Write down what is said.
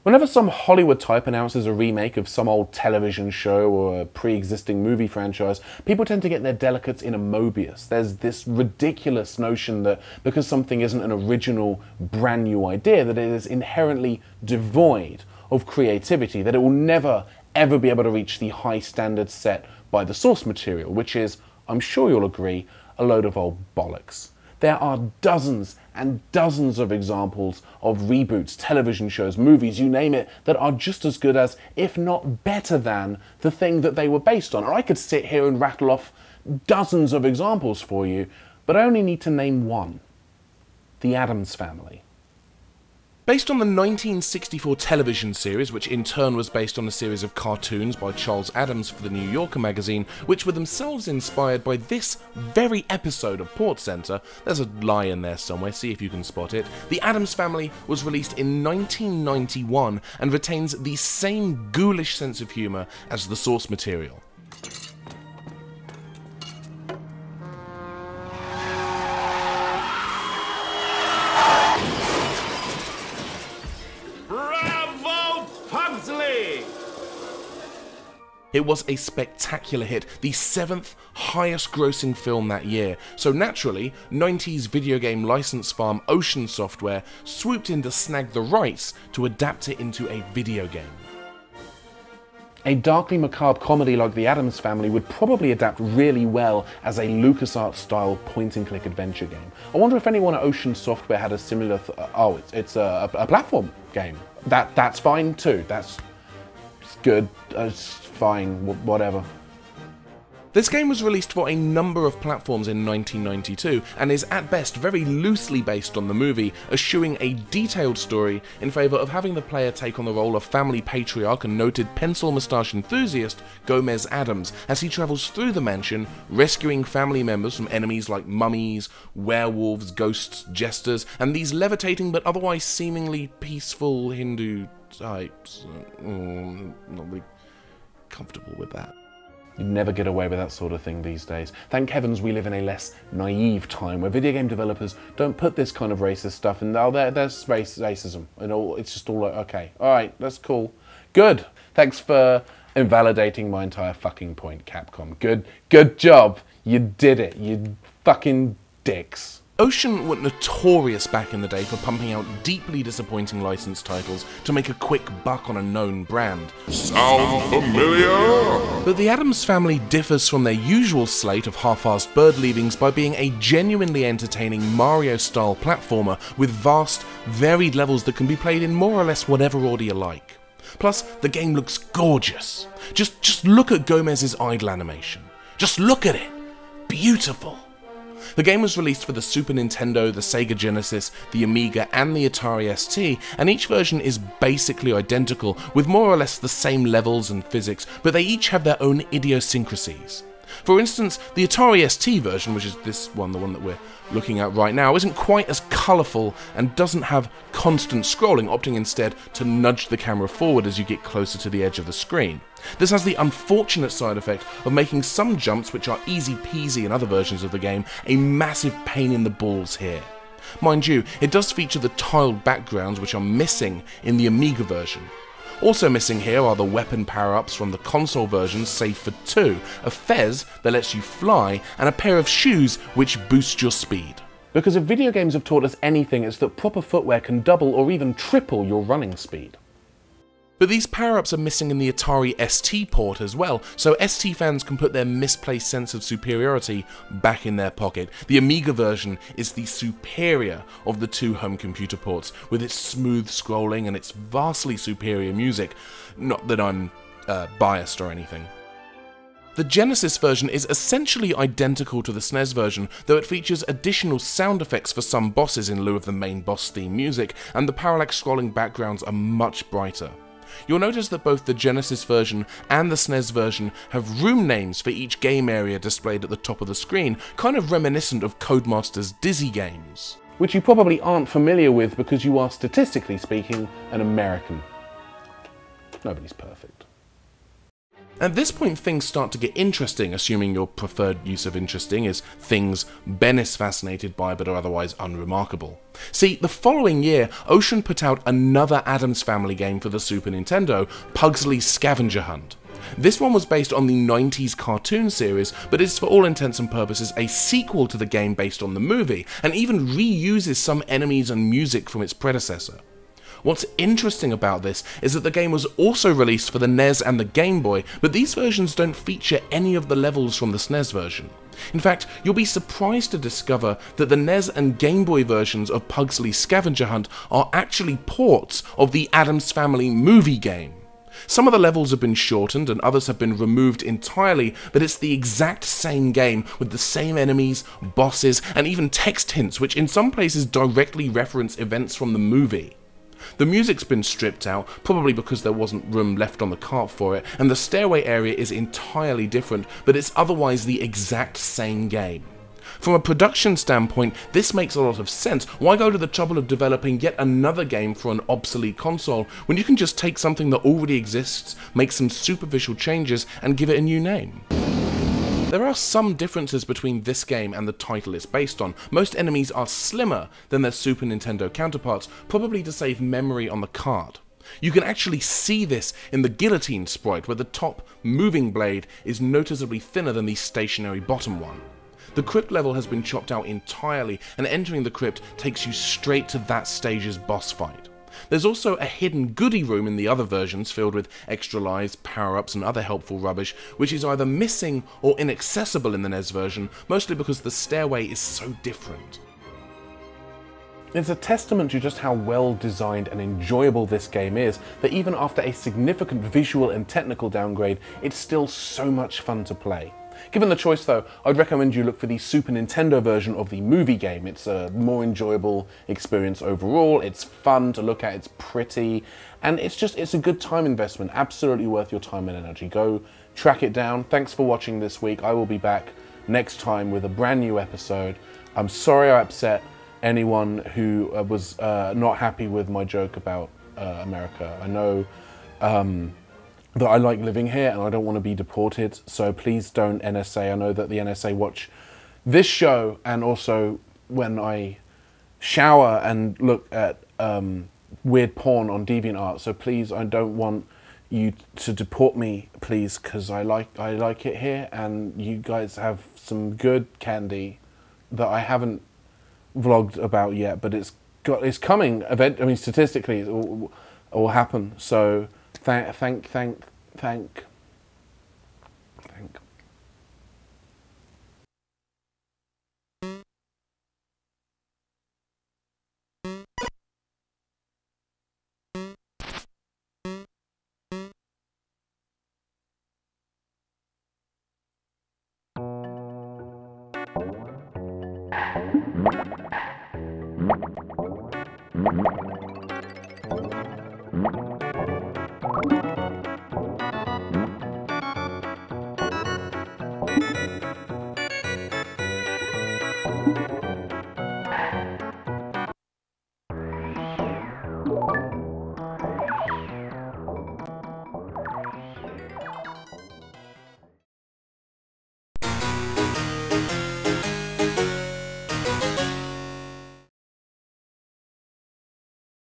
Whenever some Hollywood type announces a remake of some old television show or a pre-existing movie franchise, people tend to get their delicates in a Mobius. There's this ridiculous notion that because something isn't an original, brand new idea, that it is inherently devoid of creativity, that it will never, ever be able to reach the high standards set by the source material, which is, I'm sure you'll agree, a load of old bollocks. There are dozens and dozens of examples of reboots, television shows, movies, you name it, that are just as good as, if not better than, the thing that they were based on. Or I could sit here and rattle off dozens of examples for you, but I only need to name one. The Addams Family. Based on the 1964 television series, which in turn was based on a series of cartoons by Charles Addams for the New Yorker magazine, which were themselves inspired by this very episode of PortsCenter, there's a lie in there somewhere, see if you can spot it. The Addams Family was released in 1991 and retains the same ghoulish sense of humour as the source material. It was a spectacular hit, the 7th highest grossing film that year, so naturally, 90s video game license farm Ocean Software swooped in to snag the rights to adapt it into a video game. A darkly macabre comedy like The Addams Family would probably adapt really well as a LucasArts-style point-and-click adventure game. I wonder if anyone at Ocean Software had a similar... it's a platform game. That's fine too. That's good. It's fine. Whatever. This game was released for a number of platforms in 1992 and is at best very loosely based on the movie, eschewing a detailed story in favour of having the player take on the role of family patriarch and noted pencil moustache enthusiast Gomez Addams as he travels through the mansion, rescuing family members from enemies like mummies, werewolves, ghosts, jesters, and these levitating but otherwise seemingly peaceful Hindu types. Not really comfortable with that. You'd never get away with that sort of thing these days. Thank heavens we live in a less naive time where video game developers don't put this kind of racist stuff in. Oh, there's racism and all. It's just all like, okay, all right, that's cool. Good. Thanks for invalidating my entire fucking point, Capcom. Good job. You did it. You fucking dicks. Ocean were notorious back in the day for pumping out deeply disappointing licensed titles to make a quick buck on a known brand. Sound familiar? But the Addams Family differs from their usual slate of half-assed bird leavings by being a genuinely entertaining Mario-style platformer with vast, varied levels that can be played in more or less whatever order you like. Plus, the game looks gorgeous. Just look at Gomez's idle animation. Just look at it. Beautiful. The game was released for the Super Nintendo, the Sega Genesis, the Amiga and the Atari ST, and each version is basically identical, with more or less the same levels and physics, but they each have their own idiosyncrasies. For instance, the Atari ST version, which is this one, the one that we're looking at right now, isn't quite as colourful and doesn't have constant scrolling, opting instead to nudge the camera forward as you get closer to the edge of the screen. This has the unfortunate side effect of making some jumps, which are easy peasy in other versions of the game, a massive pain in the balls here. Mind you, it does feature the tiled backgrounds which are missing in the Amiga version. Also missing here are the weapon power-ups from the console version, save for two, a fez that lets you fly, and a pair of shoes which boost your speed. Because if video games have taught us anything, it's that proper footwear can double or even triple your running speed. But these power-ups are missing in the Atari ST port as well, so ST fans can put their misplaced sense of superiority back in their pocket. The Amiga version is the superior of the two home computer ports, with its smooth scrolling and its vastly superior music. Not that I'm biased or anything. The Genesis version is essentially identical to the SNES version, though it features additional sound effects for some bosses in lieu of the main boss theme music, and the parallax scrolling backgrounds are much brighter. You'll notice that both the Genesis version and the SNES version have room names for each game area displayed at the top of the screen, kind of reminiscent of Codemaster's Dizzy games. Which you probably aren't familiar with because you are, statistically speaking, an American. Nobody's perfect. At this point things start to get interesting, assuming your preferred use of interesting is things Ben is fascinated by but are otherwise unremarkable. See, the following year, Ocean put out another Addams Family game for the Super Nintendo, Pugsley's Scavenger Hunt. This one was based on the 90s cartoon series, but is for all intents and purposes a sequel to the game based on the movie, and even reuses some enemies and music from its predecessor. What's interesting about this is that the game was also released for the NES and the Game Boy, but these versions don't feature any of the levels from the SNES version. In fact, you'll be surprised to discover that the NES and Game Boy versions of Pugsley's Scavenger Hunt are actually ports of the Addams Family movie game. Some of the levels have been shortened and others have been removed entirely, but it's the exact same game with the same enemies, bosses, and even text hints which in some places directly reference events from the movie. The music's been stripped out, probably because there wasn't room left on the cart for it, and the stairway area is entirely different, but it's otherwise the exact same game. From a production standpoint, this makes a lot of sense. Why go to the trouble of developing yet another game for an obsolete console when you can just take something that already exists, make some superficial changes, and give it a new name? There are some differences between this game and the title it's based on. Most enemies are slimmer than their Super Nintendo counterparts, probably to save memory on the card. You can actually see this in the guillotine sprite, where the top moving blade is noticeably thinner than the stationary bottom one. The crypt level has been chopped out entirely, and entering the crypt takes you straight to that stage's boss fight. There's also a hidden goodie room in the other versions filled with extra lives, power-ups and other helpful rubbish, which is either missing or inaccessible in the NES version, mostly because the stairway is so different. It's a testament to just how well designed and enjoyable this game is, that even after a significant visual and technical downgrade, it's still so much fun to play. Given the choice though, I'd recommend you look for the Super Nintendo version of the movie game. It's a more enjoyable experience overall, it's fun to look at, it's pretty, and it's a good time investment, absolutely worth your time and energy. Go track it down. Thanks for watching this week. I will be back next time with a brand new episode. I'm sorry I upset anyone who was not happy with my joke about America. I know that I like living here and I don't want to be deported, so please don't NSA. I know that the NSA watch this show and also when I shower and look at weird porn on DeviantArt, so please, I don't want you to deport me, please, because I like it here and you guys have some good candy that I haven't vlogged about yet, but it's coming. I mean, statistically, it will happen. So thank.